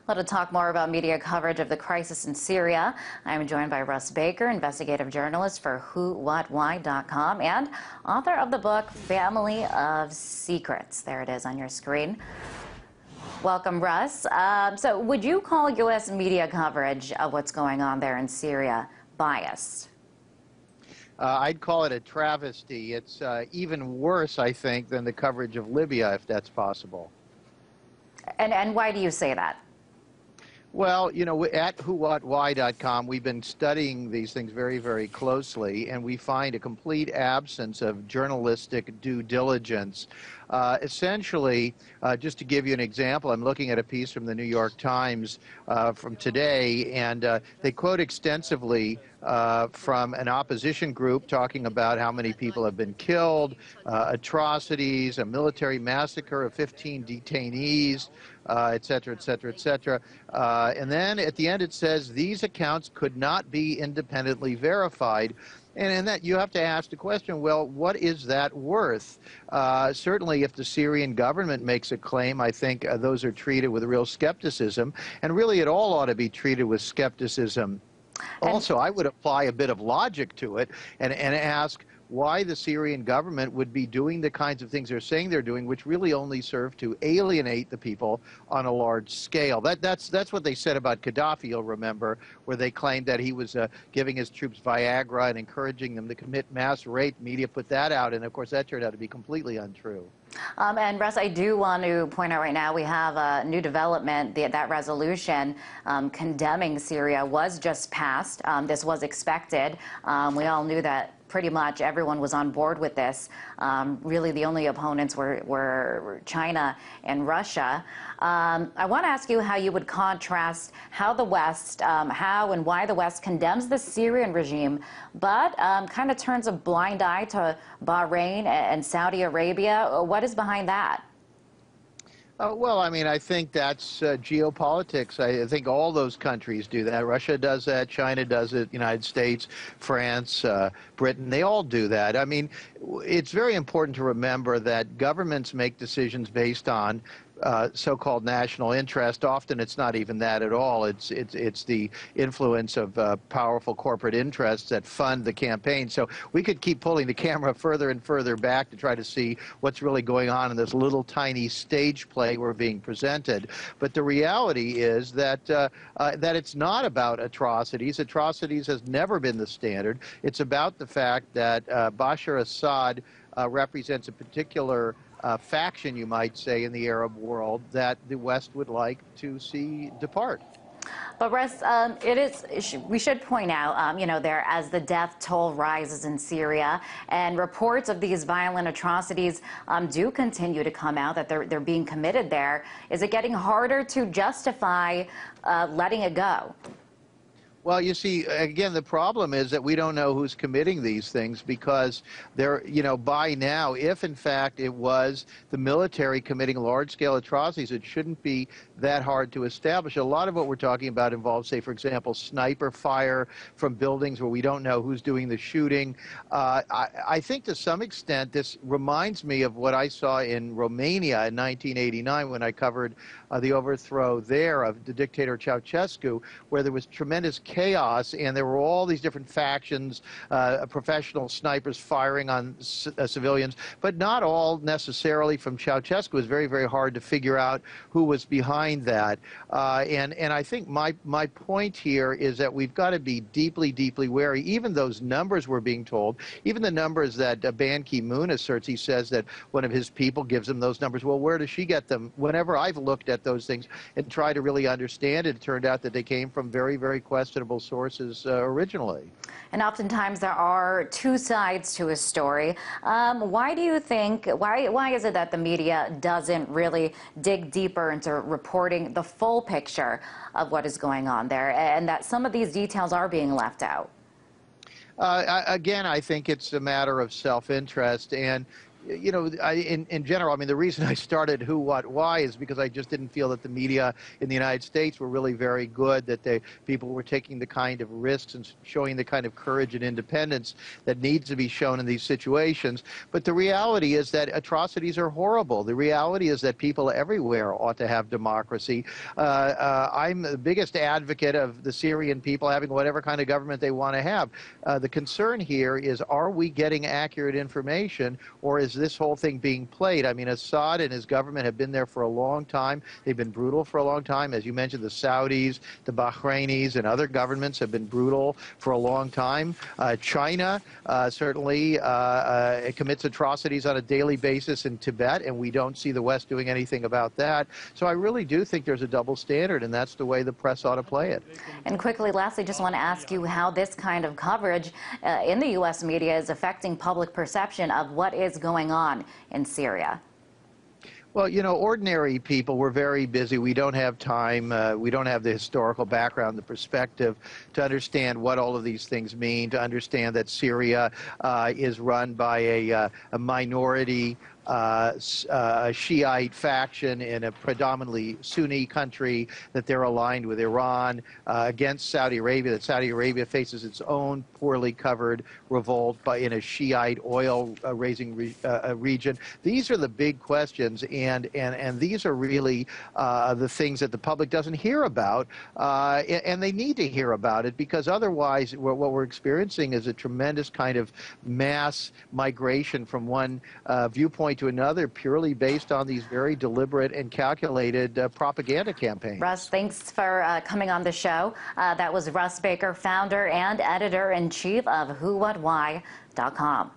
Well, to talk more about media coverage of the crisis in Syria, I'm joined by Russ Baker, investigative journalist for WhoWhatWhy.com and author of the book Family of Secrets. There it is on your screen. Welcome, Russ. So would you call U.S. media coverage of what's going on there in Syria biased? I'd call it a travesty. It's even worse, I think, than the coverage of Libya, if that's possible. And why do you say that? Well, you know, at WhoWhatWhy.com, we've been studying these things very, very closely, and we find a complete absence of journalistic due diligence. Essentially, just to give you an example, I'm looking at a piece from the New York Times from today, and they quote extensively from an opposition group talking about how many people have been killed, atrocities, a military massacre of 15 detainees, et cetera, et cetera, et cetera. And then at the end it says these accounts could not be independently verified. And in that you have to ask the question, well, what is that worth? Certainly if the Syrian government makes a claim, I think those are treated with real skepticism. And really it all ought to be treated with skepticism. Also, I would apply a bit of logic to it and ask why the Syrian government would be doing the kinds of things they're saying they're doing, which really only serve to alienate the people on a large scale. That's what they said about Gaddafi, you'll remember, where they claimed that he was giving his troops Viagra and encouraging them to commit mass rape. Media put that out, and of course that turned out to be completely untrue. And Russ, I do want to point out right now we have a new development. That resolution condemning Syria was just passed. This was expected. We all knew that pretty much everyone was on board with this. Really the only opponents were China and Russia. I want to ask you how you would contrast how the West, how and why the West condemns the Syrian regime, but kind of turns a blind eye to Bahrain and Saudi Arabia. What is behind that? Well, I mean, I think that's geopolitics. I think all those countries do that. Russia does that. China does it. United States, France, Britain, they all do that. I mean, it's very important to remember that governments make decisions based on so-called national interest. Often it's not even that at all. It's the influence of powerful corporate interests that fund the campaign. So we could keep pulling the camera further and further back to try to see what's really going on in this little tiny stage play we're being presented. But the reality is that that it's not about atrocities. Atrocities has never been the standard. It's about the fact that Bashar Assad represents a particular faction, you might say, in the Arab world that the West would like to see depart. But Russ, we should point out, you know, there as the death toll rises in Syria and reports of these violent atrocities do continue to come out that they're being committed there. Is it getting harder to justify letting it go? Well, you see, again, the problem is that we don't know who's committing these things because they're, you know, by now, if in fact it was the military committing large-scale atrocities, it shouldn't be that hard to establish. A lot of what we're talking about involves, say, for example, sniper fire from buildings where we don't know who's doing the shooting. I think to some extent this reminds me of what I saw in Romania in 1989 when I covered the overthrow there of the dictator Ceausescu, where there was tremendous chaos and there were all these different factions, professional snipers firing on civilians, but not all necessarily from Ceausescu. It was very, very hard to figure out who was behind that. And I think my point here is that we've got to be deeply, deeply wary. Even those numbers we're being told, even the numbers that Ban Ki-moon asserts, he says that one of his people gives him those numbers. Well, where does she get them? Whenever I've looked at those things and tried to really understand it, it turned out that they came from very, very questionable sources originally. And oftentimes there are two sides to a story. Why do you think, why is it that the media doesn't really dig deeper into reporting the full picture of what is going on there and that some of these details are being left out? Again, I think it's a matter of self-interest, and you know, in general, I mean, the reason I started Who, What, Why is because I just didn't feel that the media in the United States were really very good, that people were taking the kind of risks and showing the kind of courage and independence that needs to be shown in these situations. But the reality is that atrocities are horrible. The reality is that people everywhere ought to have democracy. I'm the biggest advocate of the Syrian people having whatever kind of government they want to have. The concern here is, are we getting accurate information, or is this whole thing being played? I mean, Assad and his government have been there for a long time. They've been brutal for a long time. As you mentioned, the Saudis, the Bahrainis, and other governments have been brutal for a long time. China certainly commits atrocities on a daily basis in Tibet, and we don't see the West doing anything about that. So I really do think there's a double standard, and that's the way the press ought to play it. And quickly, lastly, just want to ask you how this kind of coverage in the U.S. media is affecting public perception of what is going on in Syria. Well, you know, ordinary people, we're very busy. We don't have time. We don't have the historical background, the perspective to understand what all of these things mean, to understand that Syria is run by a minority Shiite faction in a predominantly Sunni country, that they're aligned with Iran against Saudi Arabia, that Saudi Arabia faces its own poorly covered revolt in a Shiite oil-raising region. These are the big questions, and these are really the things that the public doesn't hear about, and they need to hear about it, because otherwise what we're experiencing is a tremendous kind of mass migration from one viewpoint to another, purely based on these very deliberate and calculated propaganda campaigns. Russ, thanks for coming on the show. That was Russ Baker, founder and editor-in-chief of WhoWhatWhy.com.